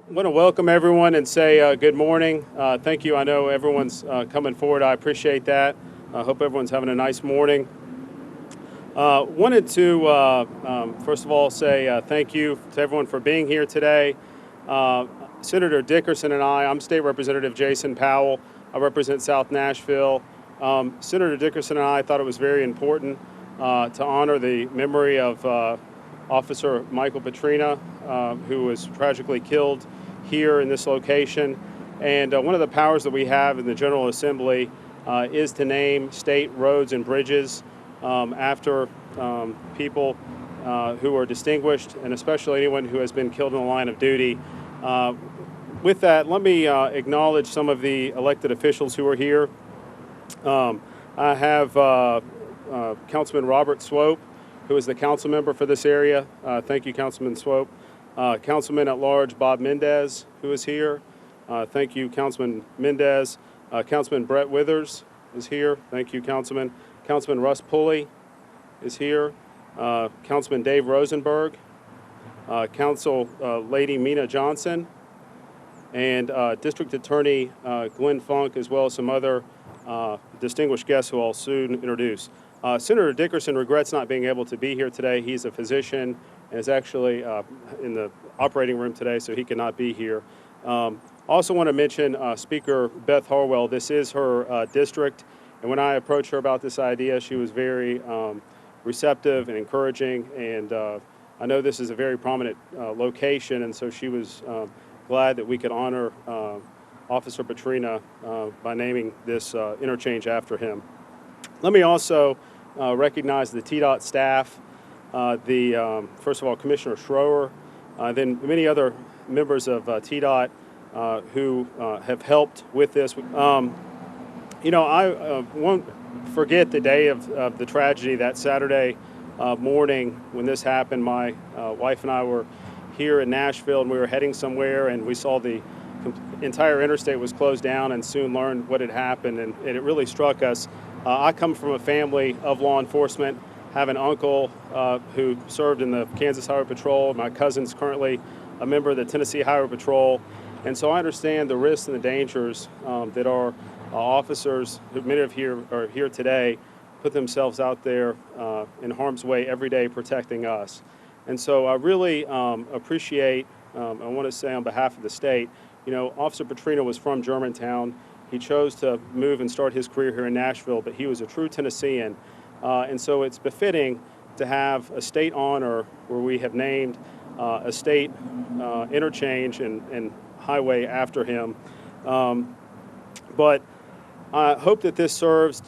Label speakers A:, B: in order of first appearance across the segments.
A: want to welcome everyone and say good morning. Thank you. I know everyone's coming forward. I appreciate that. I hope everyone's having a nice morning. Wanted to, first of all, say thank you to everyone for being here today. Senator Dickerson and I'm State Representative Jason Powell. I represent South Nashville. Senator Dickerson and I thought it was very important to honor the memory of Officer Michael Petrina, who was tragically killed here in this location. And one of the powers that we have in the General Assembly is to name state roads and bridges after people who are distinguished, and especially anyone who has been killed in the line of duty. With that, let me acknowledge some of the elected officials who are here. I have Councilman Robert Swope, who is the council member for this area. Thank you, Councilman Swope. Councilman at Large Bob Mendez, who is here. Thank you, Councilman Mendez. Councilman Brett Withers is here. Thank you, Councilman. Councilman Russ Pulley is here. Councilman Dave Rosenberg. Council Lady Mina Johnson. And District Attorney Glenn Funk, as well as some other distinguished guests who I'll soon introduce. Senator Dickerson regrets not being able to be here today. He's a physician and is actually in the operating room today, so he cannot be here. Also want to mention Speaker Beth Harwell. This is her district, and when I approached her about this idea, she was very receptive and encouraging, and I know this is a very prominent location, and so she was glad that we could honor Officer Petrina by naming this interchange after him. Let me also recognize the TDOT staff, first of all, Commissioner Schroer, then many other members of TDOT who have helped with this. I won't forget the day of the tragedy, that Saturday morning when this happened. My wife and I were here in Nashville, and we were heading somewhere, and we saw the entire interstate was closed down, and soon learned what had happened, and it really struck us. I come from a family of law enforcement, have an uncle who served in the Kansas Highway Patrol. My cousin's currently a member of the Tennessee Highway Patrol, and so I understand the risks and the dangers that our officers, who many of here are here today, put themselves out there in harm's way every day protecting us. And so I really appreciate, I want to say on behalf of the state, Officer Petrina was from Germantown. He chose to move and start his career here in Nashville, but he was a true Tennessean. And so it's befitting to have a state honor where we have named a state interchange and highway after him. But I hope that this serves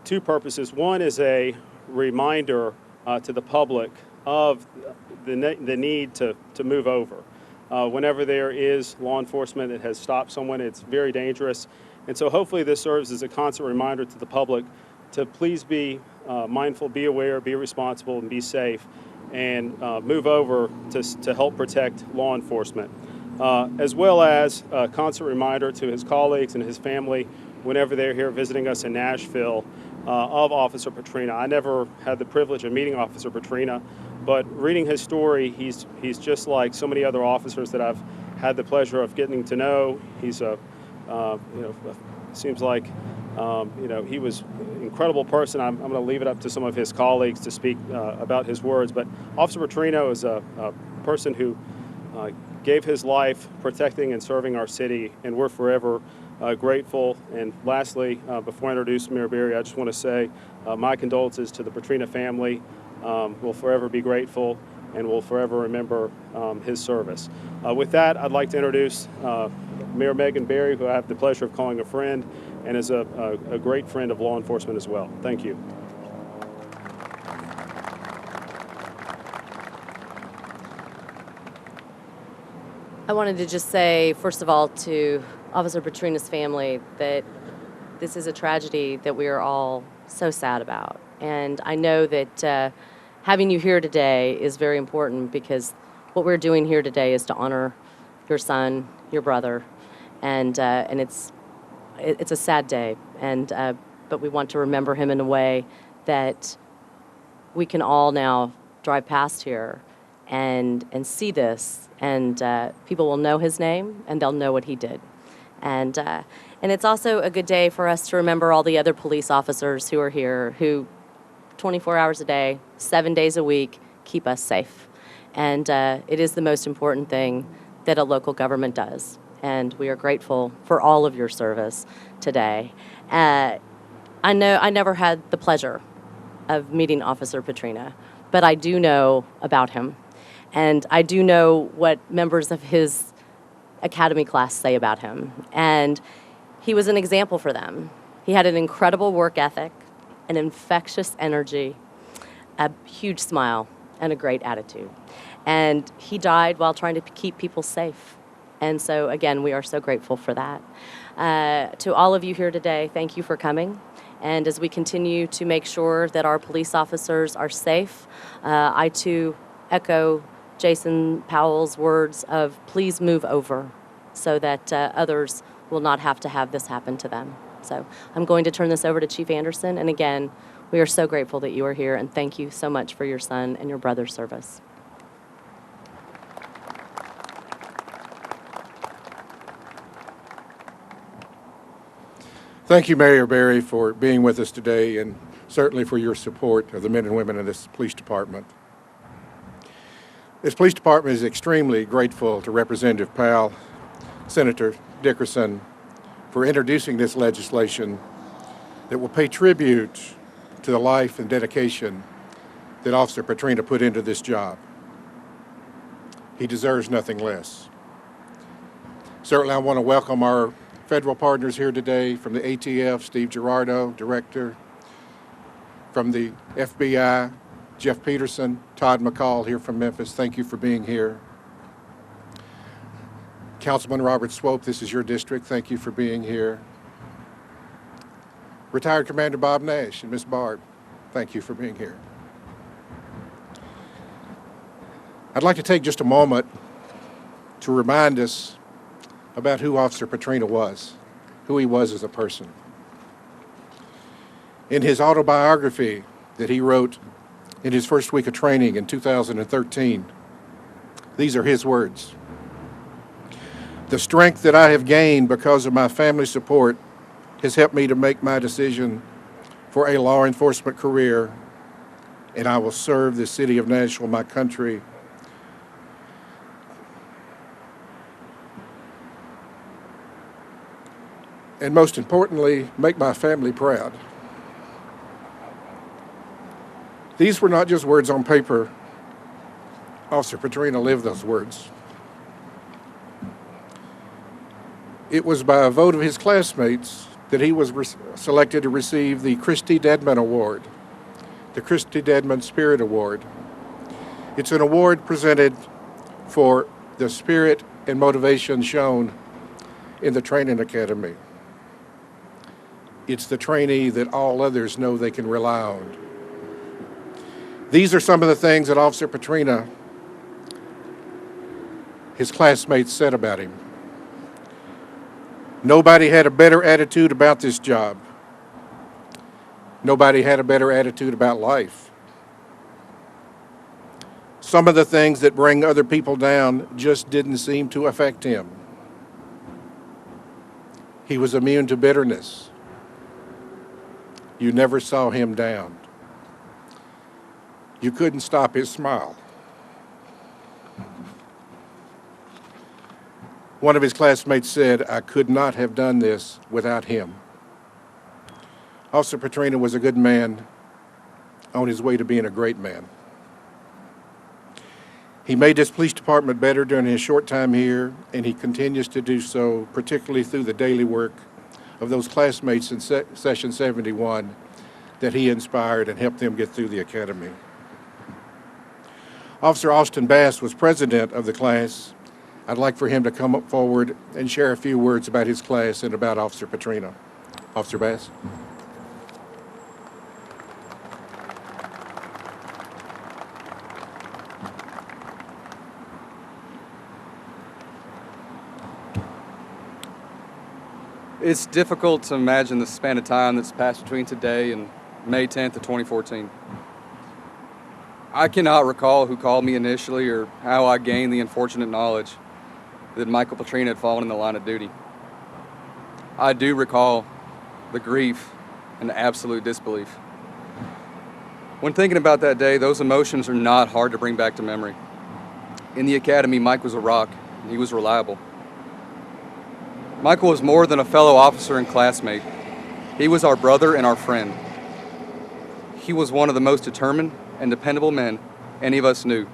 A: two purposes. One is a reminder to the public of the need to move over. Whenever there is law enforcement that has stopped someone, it's very dangerous. And so hopefully this serves as a constant reminder to the public to please be mindful, be aware, be responsible, and be safe, and move over to help protect law enforcement. As well as a constant reminder to his colleagues and his family whenever they're here visiting us in Nashville of Officer Petrina. I never had the privilege of meeting Officer Petrina, but reading his story, he's just like so many other officers that I've had the pleasure of getting to know. He's seems like he was an incredible person. I'm going to leave it up to some of his colleagues to speak about his words, but Officer Petrina is a person who gave his life protecting and serving our city, and we're forever grateful. And lastly, before I introduce Mayor Berry, I just want to say my condolences to the Petrina family. We'll forever be grateful, and we'll forever remember his service. With that, I'd like to introduce Mayor Megan Berry, who I have the pleasure of calling a friend, and is a great friend of law enforcement as well. Thank you.
B: I wanted to just say, first of all, to Officer Petrina's family that this is a tragedy that we are all so sad about. And I know that having you here today is very important, because what we're doing here today is to honor your son, your brother, and it's a sad day. But we want to remember him in a way that we can all now drive past here and see this, and people will know his name, and they'll know what he did. And it's also a good day for us to remember all the other police officers who are here, who 24 hours a day, 7 days a week, keep us safe. And it is the most important thing that a local government does. And we are grateful for all of your service today. I know I never had the pleasure of meeting Officer Petrina, but I do know about him. And I do know what members of his academy class say about him. And he was an example for them. He had an incredible work ethic, an infectious energy, a huge smile, and a great attitude. And he died while trying to keep people safe. And so, again, we are so grateful for that. To all of you here today, thank you for coming. And as we continue to make sure that our police officers are safe, I too echo Jason Powell's words of please move over so that others will not have to have this happen to them. So I'm going to turn this over to Chief Anderson. And again, we are so grateful that you are here, and thank you so much for your son and your brother's service.
C: Thank you, Mayor Berry, for being with us today and certainly for your support of the men and women in this police department. This police department is extremely grateful to Representative Powell, Senator Dickerson, for introducing this legislation that will pay tribute to the life and dedication that Officer Petrina put into this job. He deserves nothing less. Certainly, I want to welcome our federal partners here today from the ATF, Steve Gerardo, Director, from the FBI, Jeff Peterson, Todd McCall here from Memphis. Thank you for being here. Councilman Robert Swope, this is your district. Thank you for being here. Retired Commander Bob Nash and Miss Barb, thank you for being here. I'd like to take just a moment to remind us about who Officer Petrina was, who he was as a person. In his autobiography that he wrote in his first week of training in 2013, these are his words. The strength that I have gained because of my family support has helped me to make my decision for a law enforcement career, and I will serve the city of Nashville, my country, and most importantly, make my family proud. These were not just words on paper. Officer Petrina lived those words. It was by a vote of his classmates that he was selected to receive the Christy Dedman Award, the Christy Dedman Spirit Award. It's an award presented for the spirit and motivation shown in the training academy. It's the trainee that all others know they can rely on. These are some of the things that Officer Petrina, his classmates said about him. Nobody had a better attitude about this job. Nobody had a better attitude about life. Some of the things that bring other people down just didn't seem to affect him. He was immune to bitterness. You never saw him down. You couldn't stop his smile. One of his classmates said, I could not have done this without him. Officer Petrina was a good man on his way to being a great man. He made this police department better during his short time here, and he continues to do so, particularly through the daily work of those classmates in Session 71 that he inspired and helped them get through the academy. Officer Austin Bass was president of the class. I'd like for him to come up forward and share a few words about his class and about Officer Petrina. Officer Bass.
D: It's difficult to imagine the span of time that's passed between today and May 10th of 2014. I cannot recall who called me initially or how I gained the unfortunate knowledge that Michael Petrina had fallen in the line of duty. I do recall the grief and the absolute disbelief. When thinking about that day, those emotions are not hard to bring back to memory. In the academy, Mike was a rock, and he was reliable. Michael was more than a fellow officer and classmate. He was our brother and our friend. He was one of the most determined and dependable men any of us knew.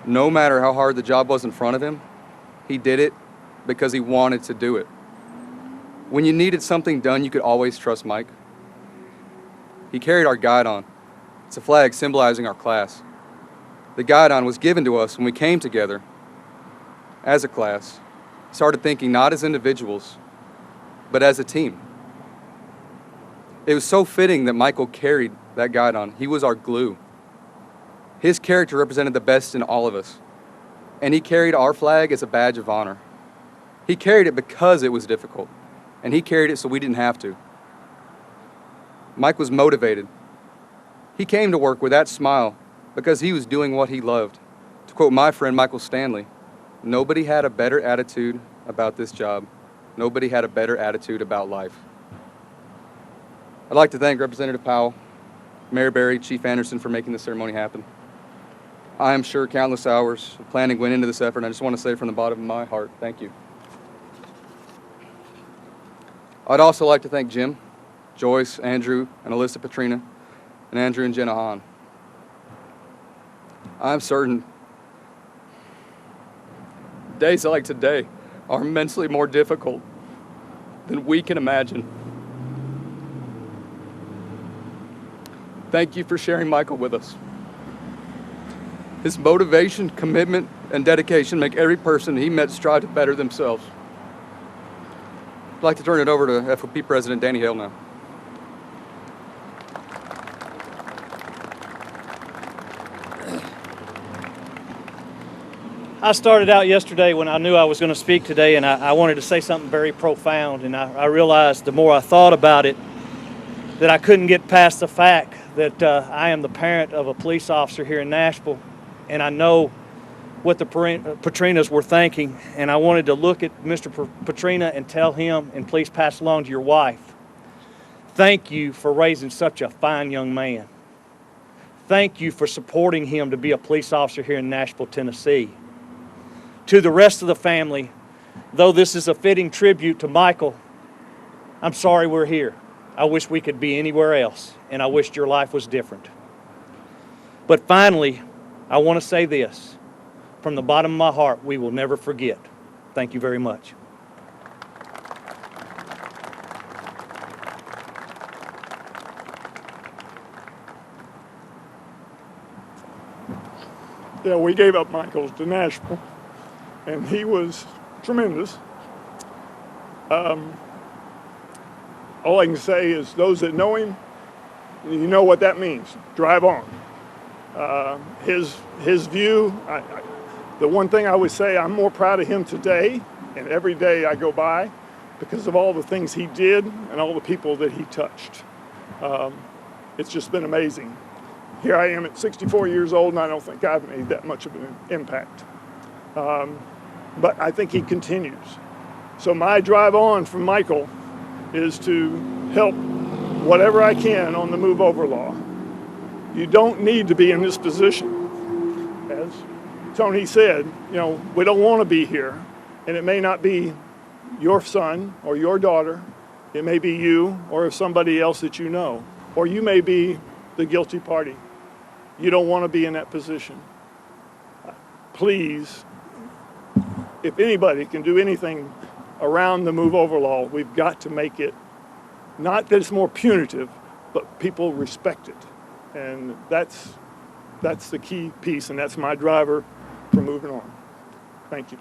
D: No matter how hard the job was in front of him, he did it because he wanted to do it. When you needed something done, you could always trust Mike. He carried our guidon. It's a flag symbolizing our class. The guidon was given to us when we came together as a class, started thinking not as individuals, but as a team. It was so fitting that Michael carried that guidon. He was our glue. His character represented the best in all of us, and he carried our flag as a badge of honor. He carried it because it was difficult, and he carried it so we didn't have to. Mike was motivated. He came to work with that smile because he was doing what he loved. To quote my friend Michael Stanley, nobody had a better attitude about this job. Nobody had a better attitude about life. I'd like to thank Representative Powell, Mayor Berry, Chief Anderson for making this ceremony happen. I am sure countless hours of planning went into this effort, and I just want to say from the bottom of my heart, thank you. I'd also like to thank Jim, Joyce, Andrew, and Alyssa Petrina, and Andrew and Jenna Hahn. I'm certain days like today are immensely more difficult than we can imagine. Thank you for sharing Michael with us. His motivation, commitment, and dedication make every person he met strive to better themselves. I'd like to turn it over to FOP President Danny Hale now.
E: I started out yesterday when I knew I was going to speak today, and I wanted to say something very profound, and I realized the more I thought about it that I couldn't get past the fact that I am the parent of a police officer here in Nashville, and I know what the Petrinas were thinking, and I wanted to look at Mr. Petrina and tell him, and please pass along to your wife, thank you for raising such a fine young man. Thank you for supporting him to be a police officer here in Nashville, Tennessee. To the rest of the family, though this is a fitting tribute to Michael, I'm sorry we're here. I wish we could be anywhere else, and I wished your life was different. But finally, I want to say this. From the bottom of my heart, we will never forget. Thank you very much.
F: Yeah, we gave up Michael's to Nashville, and he was tremendous. All I can say is those that know him, you know what that means. Drive on. His view, the one thing I would say, I'm more proud of him today and every day I go by because of all the things he did and all the people that he touched. It's just been amazing. Here I am at 64 years old, and I don't think I've made that much of an impact. But I think he continues. So my drive on from Michael is to help whatever I can on the move over law. You don't need to be in this position. As Tony said, we don't want to be here, and it may not be your son or your daughter. It may be you or somebody else that you know, or you may be the guilty party. You don't want to be in that position. Please, if anybody can do anything around the move over law, we've got to make it, not that it's more punitive, but people respect it. And that's the key piece, and that's my driver for moving on. Thank you.